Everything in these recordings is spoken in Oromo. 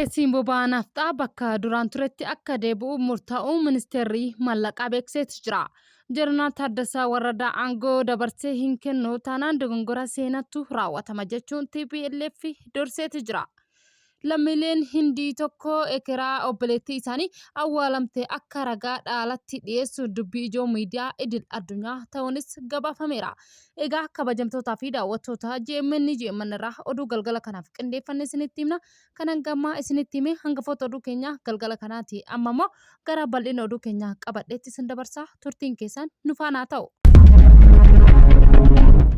Dhiyeessiin boba'aa nafxaa bakka duraan turetti akka deebi'u murtaa'uu ministeerri maallaqaa beeksiseeti jira. Jeneraal Taaddasaa Warradaa aangoo dabarsee hin kennu taanaan dogongora seenatu raawwatama jechuun TPLF dorseeti jira. Lammiileen Hindii tokko ekeraa obboleettii isaanii awwaalamtee akka ragaa dhaalatti dhiyeessu dubbii ijoo miidiyaa idil addunyaa ta'uunis gabaafameera. Egaa kabajamtootaa fi daawwattoota GMN irraa oduu galgala kanaaf qindeeffanne isinitti himna. Kanan gammaa isinitti hime hangafoota oduu keenya galgala kanaati. Amma immoo gara bal'ina oduu keenya qabadheetti isin dabarsaa. Turtiin keessan nu faana ta'u.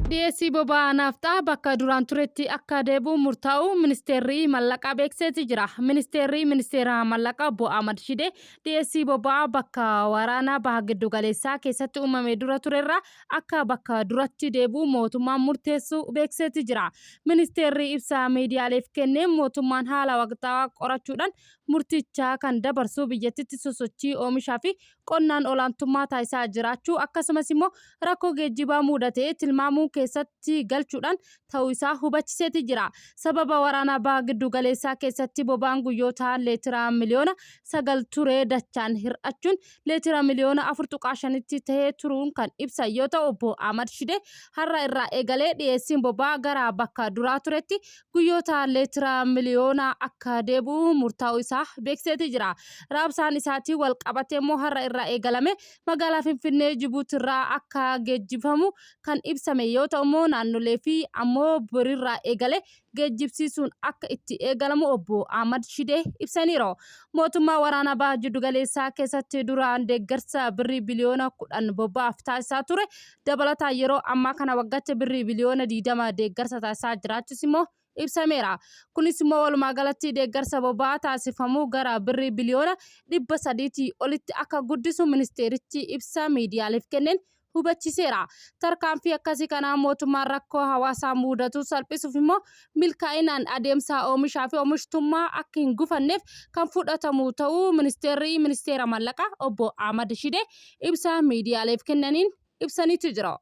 Dhiyeessii boba'aa nafxaa bakka duraan turetti akka deebi'u murtaa'uu ministeerri maallaqaa beeksiseeti jira. Ministeera maallaqaa Obbo Ahmad Shidee dhiyeessii boba'aa bakka waraana baha giddu galeessaa keessatti uumamee dura turerraa akka bakka duratti deebi'u mootummaan murteessuu beeksiseeti jira. Ministeerri ibsa miidiyaaleef kenneen mootummaan haala waqtaawaa qorachuudhaan murtichaa kan dabarsu biyyattitti sosochii oomishaa fi qonnaan olaantummaa taasisaa jiraachuu akkasumas immoo rakkoo geejjibaa mudatee tilmaamuu keessatti galchuudhaan ta'uu isaa hubachiseeti jira. Sababa waraana baha giddu galeessaa keessatti boba'aan guyyoota leetira miliyoona 9 turee dachaan hir'achuun leetira miliyoona 4.5tti tahee turuun kan ibsan yoo ta'u Obbo Ahmad Shidee har'a irraa eegalee dhiyeessiin boba'aa gara bakka duraa turetti guyyoota leetira miliyoona akka deebi'u murtaa'uu isaa beeksiseeti jira. Raabsaan isaatii wal qabatee immoo har'a irraa eegalame magaalaa Finfinnee Jibuutirraa akka geejjibamu kan ibsame yoo ta'u immoo naannolee fi ammoo birirraa eegale geejjibsiisuun akka itti eegalamu Obbo Ahmad Shidee ibsaniiru. Mootummaa waraana baha giddu galeessaa keessatti duraan deeggarsa birrii biliyoona 10 boba'aaf taasisaa ture dabalataan yeroo ammaa kana waggaatti birrii biliyoona 20 deeggarsa taasisaa jiraachuus immoo ibsameera. Kunis immoo walumaa galatti deeggarsa boba'aa taasifamu gara birrii biliyoona 300 olitti akka guddisu ministeerichi ibsa miidiyaaleef kenneen hubachiseera. Tarkaanfii akkasii kanaan mootummaan rakkoo hawaasaa mudatu salphisuuf immoo milkaa'inaan adeemsa oomishaa fi oomishtummaa akka hin gufanneef kan fudhatamu ta'uu ministeera maallaqaa Obbo Ahmad Shidee ibsa miidiyaaleef kennaniin ibsaniitu jira.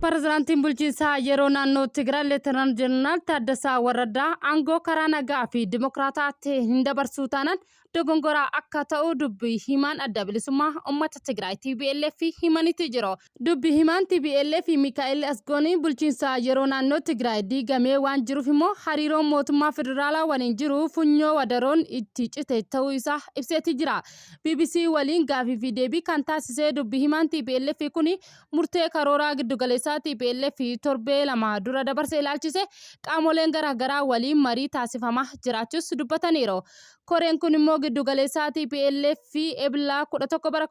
Pireezidaantiin bulchiinsaa yeroo naannoo Tigraay Leetinaant Jeneraal Taaddasaa Warradaa aangoo karaa nagaa fi dimokiraataatti hin dabarsuu taanaan dogongora akka ta'u dubbii himaan adda bilisummaa uummata Tigraay TPLF himaniitu jiru. Dubbii himaan TPLF Mikaa'el Asgoonii bulchiinsaa yeroo naannoo Tigraay diigamee waan jiruuf immoo hariiroon mootummaa federaalaa waliin jiru funyoo wadaroon itti cite ta'uu isaa ibseeti jira. BBC waliin gaafii fi deebii kan taasisee dubbii himaan TPLF kuni murtee karooraa giddu galeessaa TPLF torbee lama dura dabarsee ilaalchise qaamoleen garaagaraa waliin marii taasifamaa jiraachuus dubbataniiru. Koreen kun immoo giddu galeessaa TPLF eblaa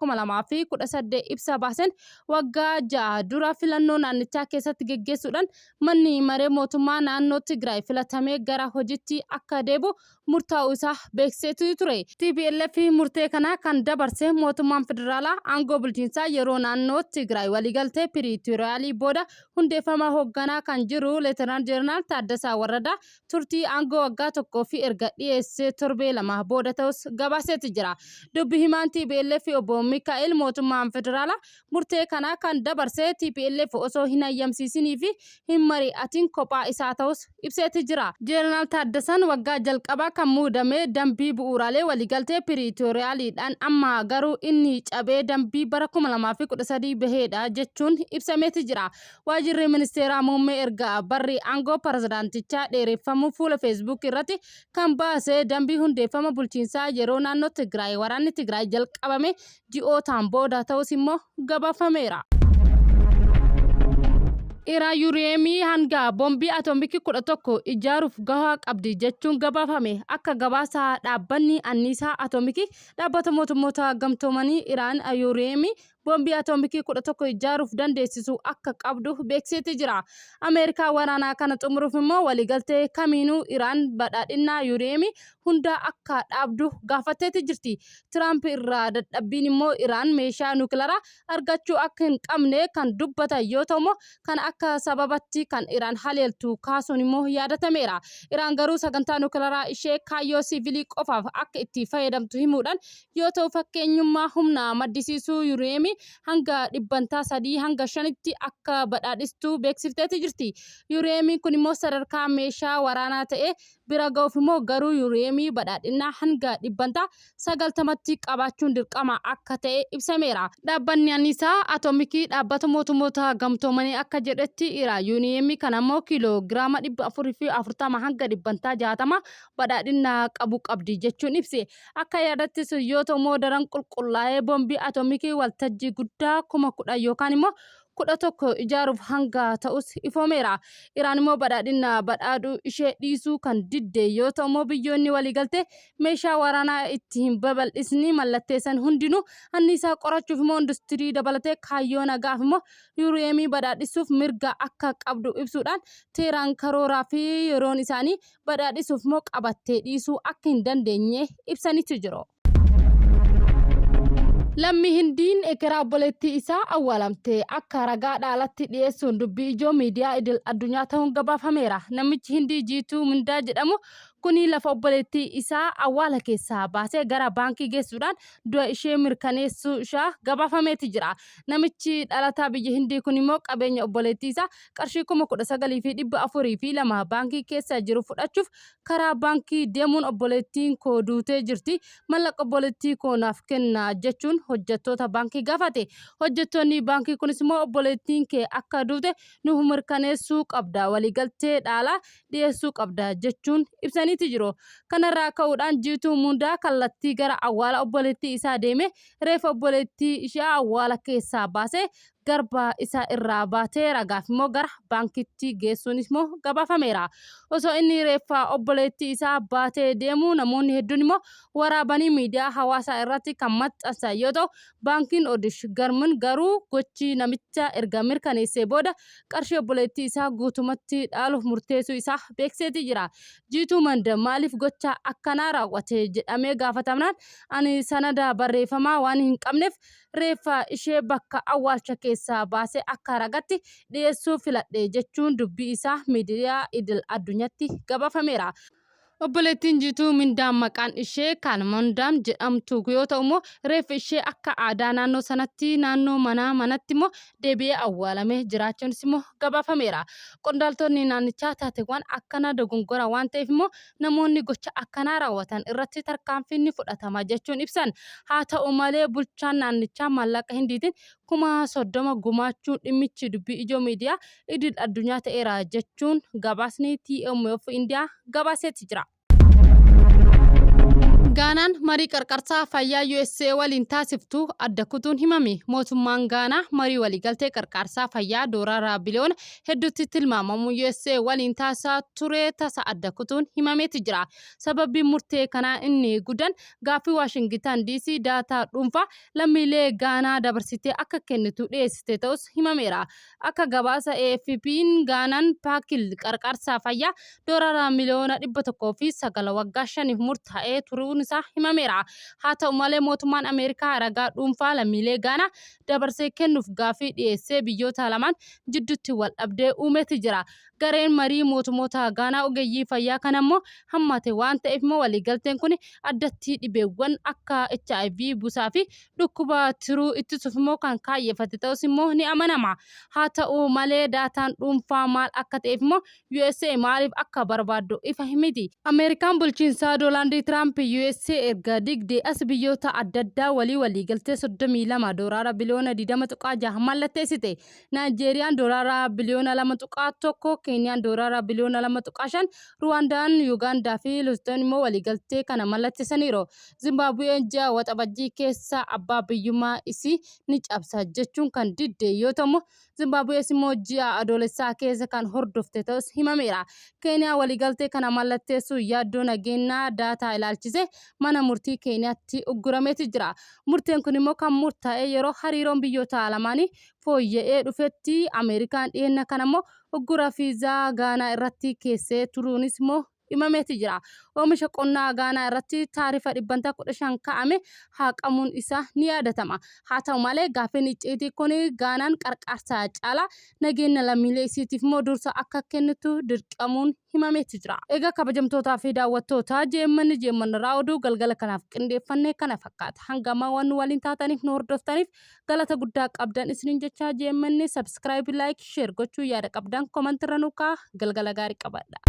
11/2018 ibsa baasen waggaa 6 dura filannoo naannichaa keessatti geggeessuudhaan manni maree mootummaa naannoo Tigraay filatamee gara hojiitti akka deebi'u murtaa'uu isaa beeksiseetu ture. TPLF murtee kana kan dabarse mootummaan federaalaa aangoo bulchiinsaa yeroo naannoo Tigraay waliigaltee Piriitooriyaalii booda hundeeffama hoogganaa kan jiru Leetinaant Jeneraal Taaddasaa Warradaa turtii aangoo waggaa tokkoo fi erga dhiyeessee torbee lama booda ta'us gabaaseeti jira. Dubbii himaan TPLF Obbo Mikaa'el mootummaan federaalaa murtee kana kan dabarse TPLF osoo hin ayyamsiisinii fi hin mari'atin kophaa isaa ta'us ibseeti jira. Jeneraal Taaddasaan waggaa jalqabaa kan muudame dambii bu'uuraalee waliigaltee Piriitooriyaaliidhaan amma garuu inni cabee dambii bara 2013 baheedha jechuun ibsameeti jira. Waajjirri ministeeraa muummee erga barri aangoo pireezidaantichaa dheereffamu fuula Facebook irratti kan baase dambii hundeeffama bulchiinsaa yeroo naannoo Tigraay waraanni Tigraay jalqabame ji'ootaan booda ta'us immoo gabaafameera. Iraan yuureemii hanga boombii atoomikii 11 ijaaruuf gahaa qabdi jechuun gabaafame. Akka gabaasa dhaabbanni anniisaa atoomikii dhaabbata mootummoota gamtoomanii Iraan yuureemii boombii atoomikii 11 ijaaruuf dandeessisu akka qabdu beeksiseeti jira. Ameerikaa waraanaa kana xumuruuf immoo waliigaltee kamiinuu Iraan badhaadhina yuureemii hunda akka dhaabdu gaafatteeti jirti. Tiraamp irraa dadhabbiin immoo Iraan meeshaa nuukilaraa argachuu akka hin qabne kan dubbatan yoo ta'u kan akka sababatti kan Iraan haleeltu kaasuun immoo yaadatameera. Iraan garuu sagantaa nuukilaraa ishee kaayyoo siviilii qofaaf akka itti fayyadamtu himuudhaan yoo ta'u fakkeenyummaa humna maddisiisuu yuureemii hanga 300 hanga 5tti akka badhaadhistu beeksifteeti jirti. Yuureemiin kun immoo sadarkaa meeshaa waraanaa ta'e bira ga'uuf immoo garuu yuureemii badhaadhinaa hanga 90tti qabaachuun dirqama akka ta'e ibsameera. Dhaabbanni anniisaa atoomikii dhaabbata mootummoota gamtoomanii akka jedhetti yuureemii kana immoo kiiloogiraama 440 hanga 160 badhaadhina qabu qabdi jechuun ibse. Akka yaadattis yoo ta'u daran qulqullaa'ee boombii atoomikii waltajjii guddaa 10,000 yookaan immoo 11 ijaaruuf hanga ta'us ifoomeera. Iraan immoo badhaadhina badhaadhuu ishee dhiisuu kan didde yoo ta'u biyyoonni waliigaltee meeshaa waraanaa itti hin babal'isni mallatteessan hundinuu anniisaa qorachuuf immoo industirii dabalatee kaayyoo nagaaf immoo yuureemii badhaadhisuuf mirga akka qabdu ibsuudhaan Teeraan karooraa fi yeroon isaanii badhaadhisuuf immoo qabattee dhiisuu akka hin dandeenye ibsanitti jiru. Lammii Hindiin ekeraa obboleettii isaa awwaalamtee akka ragaa dhaalatti dhiyeessuun dubbii ijoo miidiyaa idil addunyaa ta'uun gabaafameera. Namichi Hindii Jiituu Mindaa jedhamu kuni lafa obboleettii isaa awwaala keessaa baasee gara baankii geessuudhaan du'a ishee mirkaneessuu isaa gabaafameeti jira. Namichi dhalataa biyya Hindii kun immoo qabeenya obboleettii isaa qarshii 19,402 baankii keessa jiru fudhachuuf karaa baankii deemuun obboleettiin koo duutee jirti. Mallaqa obboleettii koo naaf kennaa jechuun hojjettoota baankii gaafate. Hojjettoonni baankii kunis immoo obboleettiin kee akka duute nuuf mirkaneessuu qabda, waliigaltee dhaalaa dhiyeessuu qabda jechuun ibsaniiti jiru. Kanarraa ka'uudhaan Jiituu Mindaa kallattii gara awwaala obboleettii isaa deeme reefa obboleettii ishee awwaala keessaa baasee garba isaa irraa baatee ragaaf immoo gara baankitti geessuunis immoo gabaafameera. Osoo inni reeffa obboleettii isaa baatee deemu namoonni hedduun immoo waraabanii miidiyaa hawaasaa irratti kan maxxansan yoo ta'u baankiin Odish Garmin garuu gochi namicha erga mirkaneessee booda qarshii obboleettii isaa guutumatti dhaaluuf murteessuu isaa beekseeti jira. Jiituu Mindaa maaliif gocha akkanaa raawwate jedhamee gaafatamnaan ani sanada barreeffamaa waan hin qabneef reeffa ishee bakka awwaalcha keessaa baasee akka ragaatti dhiyeessuu filadhe jechuun dubbii isaa miidiyaa idil addunyaatti gabaafameera. Obboleettiin Jiituu Mindaa maqaan ishee Mindaa jedhamtu yoo ta'u immoo reeffi ishee akka aadaa naannoo sanatti naannoo manatti immoo deebi'ee awwaalamee jiraachuunis immoo gabaafameera. Qondaaltonni naannichaa taateewwan akkana dogongora waan ta'eef immoo namoonni gocha akkanaa raawwatan irratti tarkaanfiin fudhatama jechuun ibsan. Haa ta'u malee bulchaan naannichaa maallaqa Hindiitiin 30,000 gumaachuun dhimmichi dubbii ijoo miidiyaa idil addunyaa ta'eera jechuun gabaasni TMF Indiyaa gabaaseeti jira. Gaanaan marii qarqarsaa fayyaa USA waliin taasiftu adda kutuun himame. Mootummaan Gaanaa marii waliigaltee qarqarsaa fayyaa doolaara biliyoona hedduutti tilmaamamu USA waliin taasisaa ture tasa adda kutuun himameeti jira. Sababbiin murtee kanaa inni guddaan gaaffii Waashingtan DC daataa dhuunfaa lammiilee Gaanaa dabarsitee akka kennitu dhiyeessite ta'us himameera. Akka gabaasa AFP'n Gaanaan paakil qarqarsaa fayyaa doolaara miliyoona 109 waggaa 5 murtaa'ee turuun isaa himameera. Haa ta'u malee mootummaan Ameerikaa ragaa dhuunfaa lammiilee Gaanaa dabarsee kennuuf gaaffii dhiyeessee biyyoota lamaan jidduutti wal dhabdee uumeeti jira. Gareen marii mootummoota Gaanaa ogeeyyii fayyaa kana immoo hammate waan ta'eef immoo waliigalteen kun addatti dhibeewwan akka HIV busaa fi dhukkuba tiruu ittisuuf immoo kan kaayyeffate ta'us immoo ni amanama. Haa ta'u malee daataan dhuunfaa maal akka ta'eef immoo USA maaliif akka barbaaddu ifa himiti. Ameerikaan bulchiinsa Doonaald Tiraamp USA erga digdee as biyyoota adda addaa waliigaltee 32 doolaara biliyoona 20.6 mallatteessite. Naayijeeriyaan doolaara biliyoona 2.1, Keeniyaan doolaara biliyoona 2.5, Ruwaandaan, Yuugaandaa fi Lesothoon immoo waliigaltee kana mallatteessaniiru. Zimbaabuween ji'a waxabajjii keessa abbaa biyyummaa isii ni cabsa jechuun kan didde yoo ta'u Zimbaabuwees immoo ji'a adoolessaa keessa kan hordofte ta'us himameera. Keeniyaa waliigaltee kana mallatteessuu yaaddoo nageenyaa daataa ilaalchise mana murtii Keeniyaatti uggurameeti jira. Murteen kun immoo kan murtaa'e yeroo hariiroon biyyoota lamaanii fooyya'ee dhufetti. Ameerikaan dhiyeenya kana immoo uggura viizaa Gaanaa irratti keessee turuunis immoo himameeti jira. Oomisha qonnaa Gaanaa irratti taarifa dhibbantaa 15 kaa'ame haqamuun isaa ni yaadatama. Haa ta'u malee gaafiin icciitii kun Gaanaan qarqaarsaa caalaa nageenya lammiilee isiitiif immoo dursa akka kennitu dirqamuun himameeti jira. Egaa kabajamtootaa fi daawwattoota jeemman irraa oduu galgala kanaaf qindeeffannee kana fakkaata. Hanga ammaa waan waliin taataniif nu hordoftaniif galata guddaa qabdan isiniin jechaa jeemmanni subscribe like share gochuu yaada qabdan comment irra nuukaa galgala gaarii qabadha.